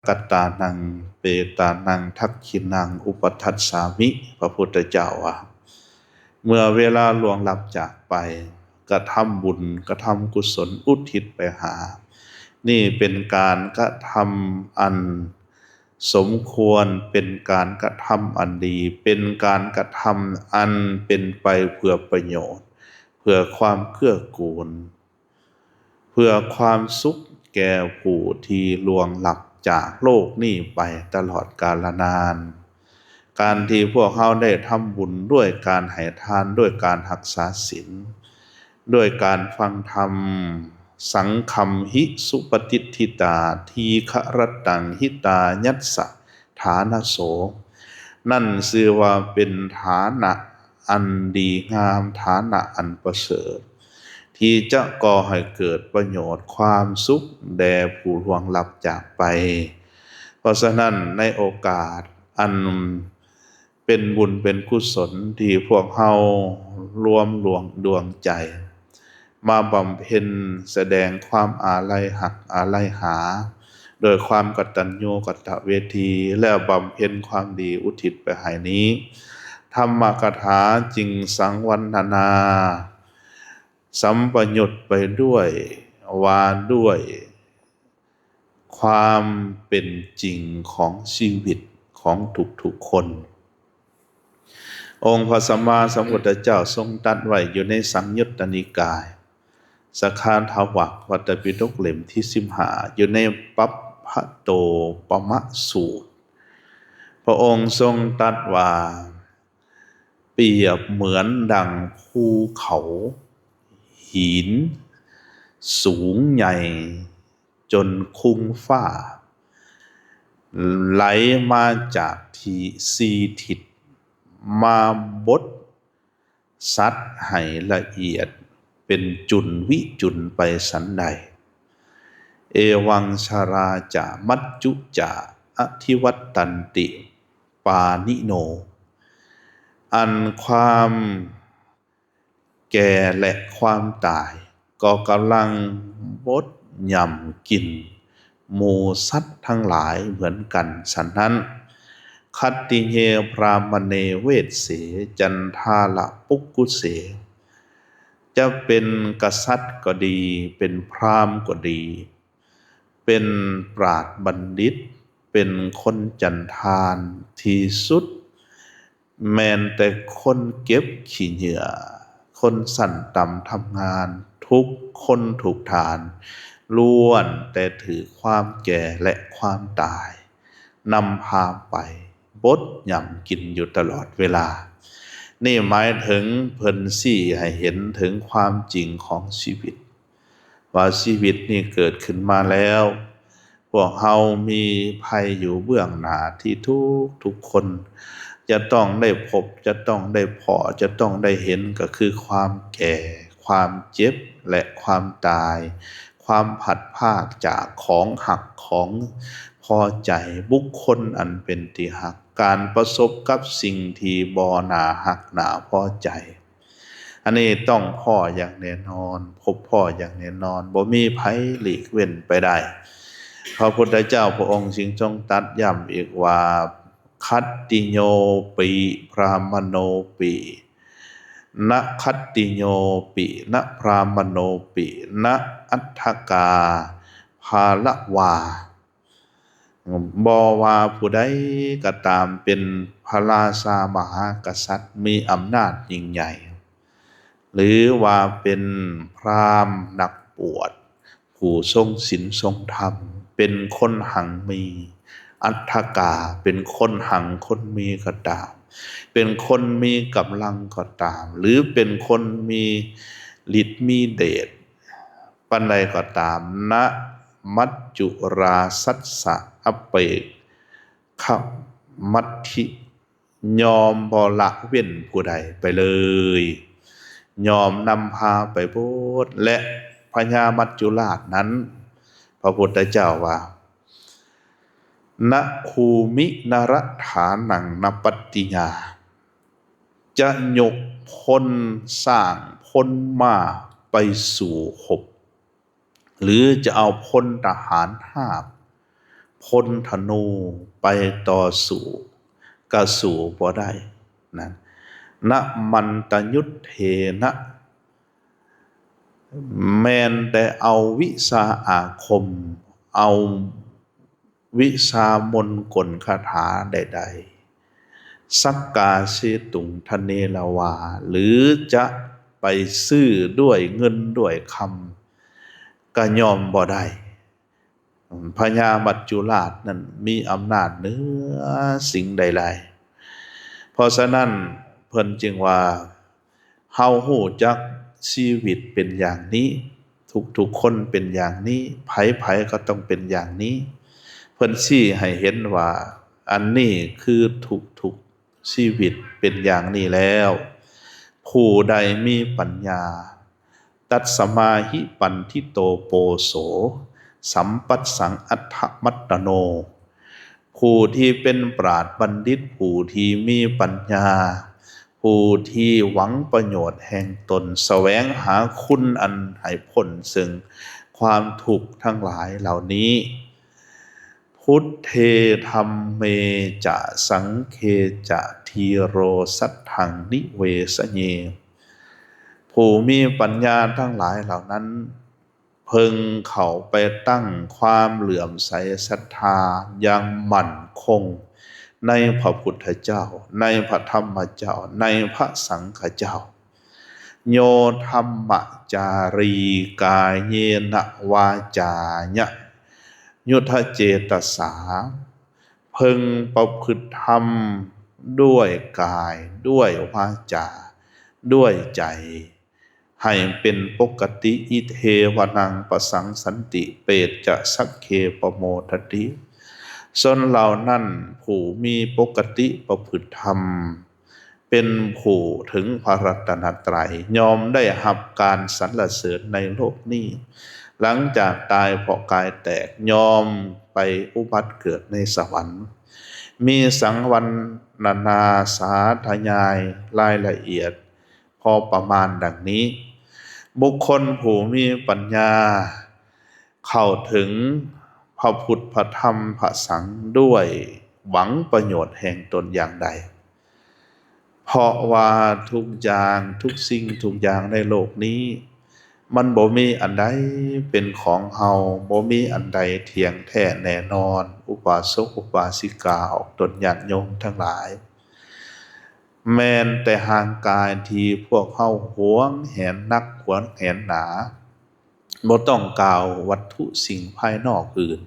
กัตตานังเปตานังทักขินังอุปทัสสามิพระพุทธเจ้าว่าเมื่อเวลาล่วงลับจากไปกระทำบุญกระทำกุศลอุทิศไปหานี่เป็นการกระทำอันสมควรเป็นการกระทำอันดีเป็นการกระทำอันเป็นไปเพื่อประโยชน์เพื่อความเกื้อกูลเพื่อความสุขแก่ผู้ที่ล่วงลับจากโลกนี้ไปตลอดกาลนานการที่พวกเขาได้ทำบุญด้วยการให้ทานด้วยการรักษาศีลด้วยการฟังธรรมสังคัมหิสุปฏิทธิตาทีฆรตังหิตายัสสะฐานโสนั่นชื่อว่าเป็นฐานะอันดีงามฐานะอันประเสริฐที่จะก่อให้เกิดประโยชน์ความสุขแด่ผู้ล่วงลับจากไปเพราะฉะนั้นในโอกาสอันเป็นบุญเป็นกุศลที่พวกเรารวมดวงใจมาบำเพ็ญแสดงความอาลัยหักอาลัยหาโดยความกตัญญูกตเวทีและบำเพ็ญความดีอุทิศไปให้นี้ธรรมกถาจึงสังวรรณนาสัมปยุตไปด้วยว่าด้วยความเป็นจริงของชีวิตของทุกๆคนองค์พระสัมมาสัมพุทธเจ้าทรงตรัสไว้อยู่ในสังยุตตนิกายสคาทวักวัตตปิฎกเล่มที่15อยู่ในปัปพโตปมะสูตรพระองค์ทรงตรัสว่าเปรียบเหมือนดั่งภูเขาหินสูงใหญ่จนคุ้งฟ้าไหลมาจากที่สี่ทิศมาบดซัดให้ละเอียดเป็นจุลวิจุลไปสันใดเอวังชาราจามัจจุจาอธิวัตตันติปานิโนอันความแก่และความตายก็กำลังบดย่ำกินหมูสัตว์ทั้งหลายเหมือนกันฉะนั้นคัตติเยพรามเนเวสเสจันทาละปุกกุเสจะเป็นกษัตริย์ก็ดีเป็นพราหมณ์ก็ดีเป็นปราชญ์บัณฑิตเป็นคนจันทานที่สุดแม้แต่คนเก็บขี้เหงื่อคนสั่นต่ำทำงานทุกคนถูกทานล้วนแต่ถือความแก่และความตายนำพาไปบดย่ำกินอยู่ตลอดเวลานี่หมายถึงเพิ่นสี่ให้เห็นถึงความจริงของชีวิตว่าชีวิตนี่เกิดขึ้นมาแล้วพวกเฮามีภัยอยู่เบื้องหน้าที่ทุกคนจะต้องได้พบจะต้องได้พอจะต้องได้เห็นก็คือความแก่ความเจ็บและความตายความผัดภาคจากของหักของพอใจบุคคลอันเป็นที่หักการประสบกับสิ่งที่บ่น่าหักน่าพอใจอันนี้ต้องพ่ออย่างแน่นอนพบพ่ออย่างแน่นอนบ่มีไผหลีกเว้นไปได้พระพุทธเจ้าพระองค์จึงทรงตรัสย้ำอีกว่าคัตติโยปิพรามโนปินะคัตติโยปินะพรามโนปินะอัฏฐกาภาละวาบ่ว่าผู้ใดก็ตามเป็นพระราชามหากษัตริย์มีอำนาจยิ่งใหญ่หรือว่าเป็นพราหมณ์นักบวชผู้ทรงศีลทรงธรรมเป็นคนหังมีอัฏฐกาเป็นคนหังคนมีก็ตามเป็นคนมีกำลังก็ตามหรือเป็นคนมีฤทธิ์มีเดชปานใดก็ตามนะมัจจุราสัสสะอเปกขมัทธิยอมบ่ละเว้นผู้ใดไปเลยยอมนำพาไปโพธิและพญามัจจุราชนั้นพระพุทธเจ้าว่านะภูมินรฐานังนปัตติญาจะยกพลสร้างพลมาไปสู่หบหรือจะเอาพลทหารหาบ พ้นธนูไปต่อสู้กะสู่บ่ได้นั่นนะมันตยุทธเถนะแม้นแต่เอาวิชาอาคมเอาวิชามนต์กลคาถาใดๆสักกาเชตุงทเนลวาหรือจะไปซื้อด้วยเงินด้วยคำก็ยอมบ่ได้พญามัจจุราชนั้นมีอำนาจเหนือสิ่งใดๆเพราะฉะนั้นเพิ่นจึงว่าเฮาฮู้จักชีวิตเป็นอย่างนี้ทุกๆคนเป็นอย่างนี้ไผๆก็ต้องเป็นอย่างนี้เพิ่นชี้ให้เห็นว่าอันนี้คือทุกชีวิตเป็นอย่างนี้แล้วผู้ใดมีปัญญาตัสมาหิปันทิโตโปโสสัมปัสสังอัฏฐมัตตโนผู้ที่เป็นปราชญ์บัณฑิตผู้ที่มีปัญญาผู้ที่หวังประโยชน์แห่งตนแสวงหาคุณอันให้พ้นซึ่งความทุกข์ทั้งหลายเหล่านี้พุทเทธัมเมจะสังเคจะทีโรสัทธังนิเวสเยผู้มีปัญญาทั้งหลายเหล่านั้นเพึงเข้าไปตั้งความเหลื่อมใสศรัทธาอย่างมั่นคงในพระพุทธเจ้าในพระธรรมเจ้าในพระสังฆเจ้าโยธัมมจารีกายเยนะวาจายะยุทธเจตสาพึงประพฤติธรรมด้วยกายด้วยวาจาด้วยใจให้เป็นปกติอิเทวนังปสังสันติเปตจะสักเคปโมทติส่วนเหล่านั้นผู้มีปกติประพฤติธรรมเป็นผู้ถึงพระรัตนตรัยยอมได้รับการสรรเสริญในโลกนี้หลังจากตายเพราะกายแตกยอมไปอุบัติเกิดในสวรรค์มีสังวรณนาสาธยายรายละเอียดพอประมาณดังนี้บุคคลผู้มีปัญญาเข้าถึงพระพุทธพระธรรมพระสังฆด้วยหวังประโยชน์แห่งตนอย่างใดเพราะว่าทุกอย่างทุกสิ่งทุกอย่างในโลกนี้มันบ่มีอันใดเป็นของเฮาบ่มีอันใดเที่ยงแท้แน่นอนอุบาสกอุบาสิกาออกตนญาติโยมทั้งหลายแม้นแต่ห่างกายที่พวกเฮาหวงแหนนักหวงแหนหนาบ่ต้องกล่าววัตถุสิ่งภายนอกอื่น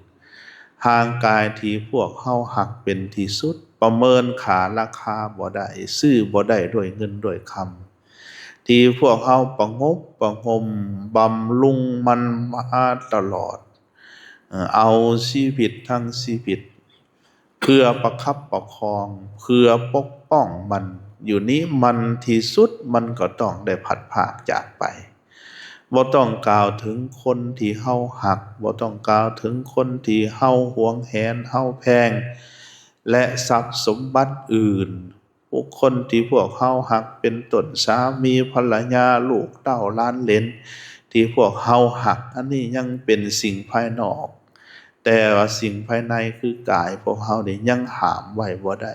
ห่างกายที่พวกเฮาหักเป็นที่สุดประเมินค่าราคาบ่ได้ซื้อบ่ได้ด้วยเงินด้วยคำที่พวกเฮาประงบประงมบำรุงมันมาตลอดเอาชีวิตทั้งชีวิตเพื่อประคับประคองเพื่อปกป้องมันอยู่นี้มันที่สุดมันก็ต้องได้พัดพรากจากไปบ่ต้องกล่าวถึงคนที่เฮาหักบ่ต้องกล่าวถึงคนที่เฮาหวงแหนเฮาแพงและทรัพย์สมบัติอื่นบุคคลที่พวกเฮาหักเป็นต้นสามีภรรยาลูกเต้าหลานเหลนที่พวกเฮาหักอันนี้ยังเป็นสิ่งภายนอกแต่ว่าสิ่งภายในคือกายพวกเฮานี่ยังห้ามไว้บ่ได้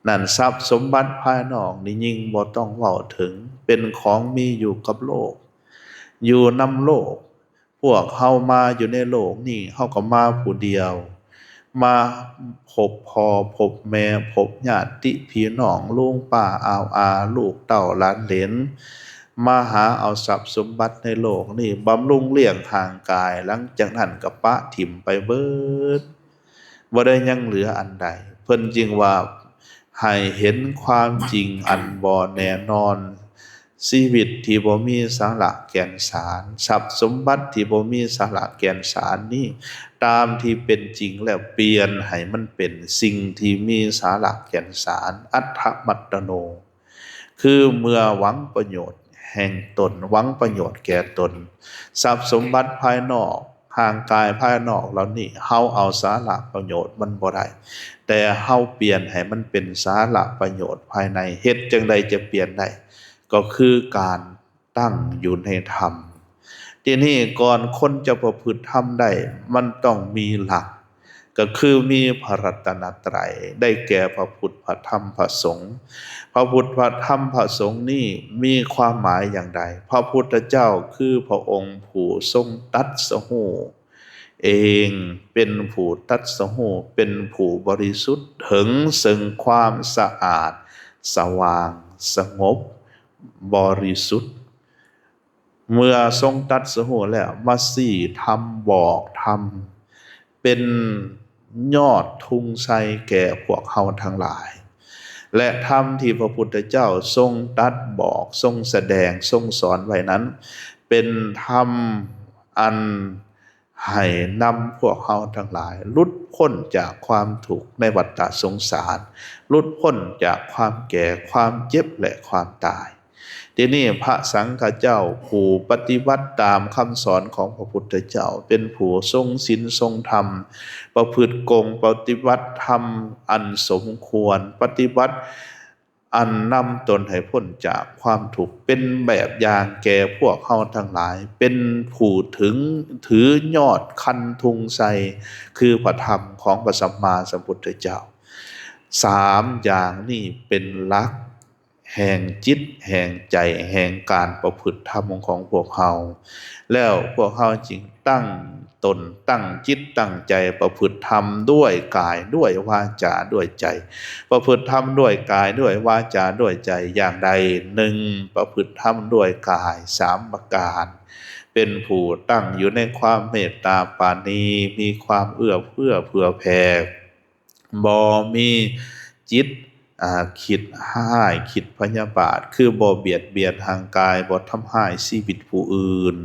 นั่นทรัพย์สมบัติภายนอกนี่ยิ่งบ่ต้องเว้าถึงเป็นของมีอยู่กับโลกอยู่นำโลกพวกเฮามาอยู่ในโลกนี่เฮาก็มาผู้เดียวมาพบพ่อพบแม่พบญาติพี่น้องลุงป้าอาวอาลูกเต้าหลานเหลนมาหาเอาทรัพย์สมบัติในโลกนี่บำรุงเลี้ยงทางกายหลังจากนั้นก็ปะถิ่มไปเบิดบ่ได้ยังเหลืออันใดเพิ่นจึงว่าให้เห็นความจริงอันบ่แน่นอนชีวิตที่บ่มีสาระแก่นสารทรัพย์สมบัติที่บ่มีสาระแก่นสารนี่ตามที่เป็นจริงแล้วเปลี่ยนให้มันเป็นสิ่งที่มีสาระแก่นสารอัฏฐมัตตโนคือเมื่อหวังประโยชน์แห่งตนหวังประโยชน์แก่ตนทรัพย์สมบัติภายนอกห่างกายภายนอกเหล่านี้เฮาเอาสาระประโยชน์มันบ่ได้แต่เฮาเปลี่ยนให้มันเป็นสาระประโยชน์ภายในเฮ็ดจังใดจะเปลี่ยนได้ก็คือการตั้งอยู่ในธรรมทีนี้ก่อนคนจะประพฤติธรรมได้มันต้องมีหลัก ก็คือมีพระรัตนตรัยได้แก่พระพุทธพระธรรมพระสงฆ์พระพุทธพระธรรมพระสงฆ์นี่มีความหมายอย่างไรพระพุทธเจ้าคือพระองค์ผู้ทรงตรัสรู้เองเป็นผู้ตรัสรู้เป็นผู้บริสุทธิ์ถึงซึ่งความสะอาดสว่างสงบบริสุทธิ์เมื่อทรงตรัสรู้แล้วมาสี่ธรรมบอกธรรมเป็นยอดทุงไทรแก่พวกเขาทั้งหลายและธรรมที่พระพุทธเจ้าทรงตรัสบอกทรงแสดงทรงสอนไว้นั้นเป็นธรรมอันให้นำพวกเขาทั้งหลายหลุดพ้นจากความทุกข์ในวัฏสงสารหลุดพ้นจากความแก่ความเจ็บและความตายทีนี้พระสังฆเจ้าผู้ปฏิบัติตามคำสอนของพระพุทธเจ้าเป็นผู้ทรงศีลทรงธรรมประพฤติกงปฏิบัติธรรมอันสมควรปฏิบัติอันนำตนให้พ้นจากความทุกข์เป็นแบบอย่างแก่พวกเขาทั้งหลายเป็นผู้ถือยอดคันทุงไทรคือพระธรรมของพระสัมมาสัมพุทธเจ้าสามอย่างนี้เป็นหลักแห่งจิตแห่งใจแห่งการประพฤติธรรมของพวกเขาแล้วพวกเขาจึงตั้งตนตั้งจิตตั้งใจประพฤติธรรมด้วยกายด้วยวาจาด้วยใจประพฤติธรรมด้วยกายด้วยวาจาด้วยใจอย่างใดหนึ่งประพฤติธรรมด้วยกายสามประการเป็นผู้ตั้งอยู่ในความเมตตาปราณีมีความเอื้อเฟื้อเผื่อแผ่บ่มีจิตคิดร้ายคิดพยาบาทคือบ่เบียดเบียนทางกายบ่ทำร้ายชีวิตผู้อื่น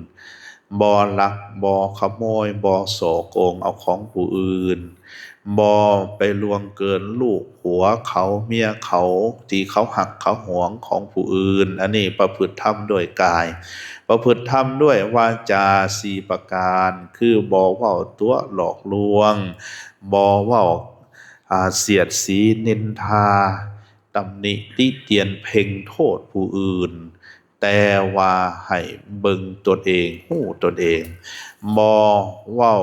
บ่ลักบ่ขโมยบ่โสโกงเอาของผู้อื่นบ่ไปล่วงเกินลูกผัวเขาเมียเขาที่เขาหักเขาหวงของผู้อื่นอันนี้ประพฤติธรรมด้วยกายประพฤติธรรมด้วยวาจาสี่ประการคือบ่เว้าตัวหลอกลวงบ่เว้าเสียดสีนินทาตำหนิติเตียนเพ่งโทษผู้อื่นแต่ว่าให้เบิ่งตนเองฮู้ตนเองบ่เว้า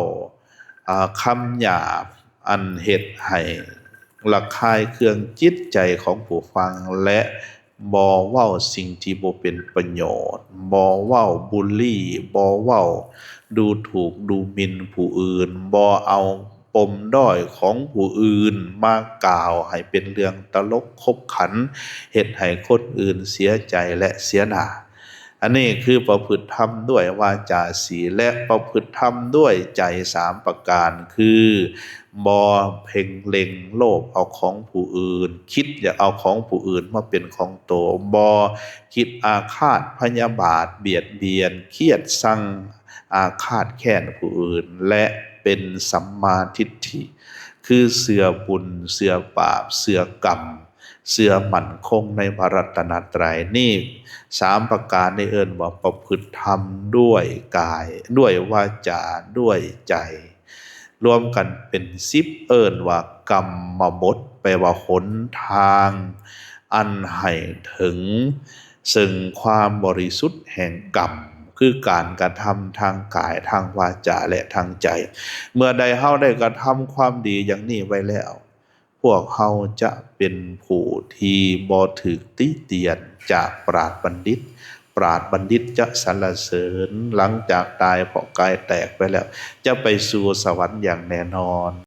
คำหยาบอันเฮ็ดให้ระคายเคืองจิตใจของผู้ฟังและบ่เว้าสิ่งที่บ่เป็นประโยชน์บ่เว้าบุลลีบ่เว้าดูถูกดูหมิ่นผู้อื่นบ่เอาปมด้อยของผู้อื่นมากล่าวให้เป็นเรื่องตลกขบขันเฮ็ดให้คนอื่นเสียใจและเสียหน้าอันนี้คือประพฤติธรรมด้วยวาจาสีและประพฤติธรรมด้วยใจสามประการคือบ่เพ่งเล็งโลภเอาของผู้อื่นคิดอยากเอาของผู้อื่นมาเป็นของตนบ่คิดอาฆาตพยาบาทเบียดเบียนเครียดชังอาฆาตแค้นผู้อื่นและเป็นสัมมาทิฏฐิคือเสื่อบุญเสื่อบาปเสื่อกรรมเสื่อมั่นคงในพระรัตนตรัยนี่สามประการในเอิ้นว่าประพฤติธรรมด้วยกายด้วยวาจาด้วยใจรวมกันเป็น10เอิ้นว่ากรรมบทแปลว่าหนทางอันให้ถึงซึ่งความบริสุทธิ์แห่งกรรมคือการกระทำทางกายทางวาจาและทางใจเมื่อใดเฮาได้กระทำความดีอย่างนี้ไว้แล้วพวกเฮาจะเป็นผู้ที่บ่ถูกติเตียนจากปราชญ์บัณฑิตปราชญ์บัณฑิตจะสรรเสริญหลังจากตายเพราะกายแตกไปแล้วจะไปสู่สวรรค์อย่างแน่นอน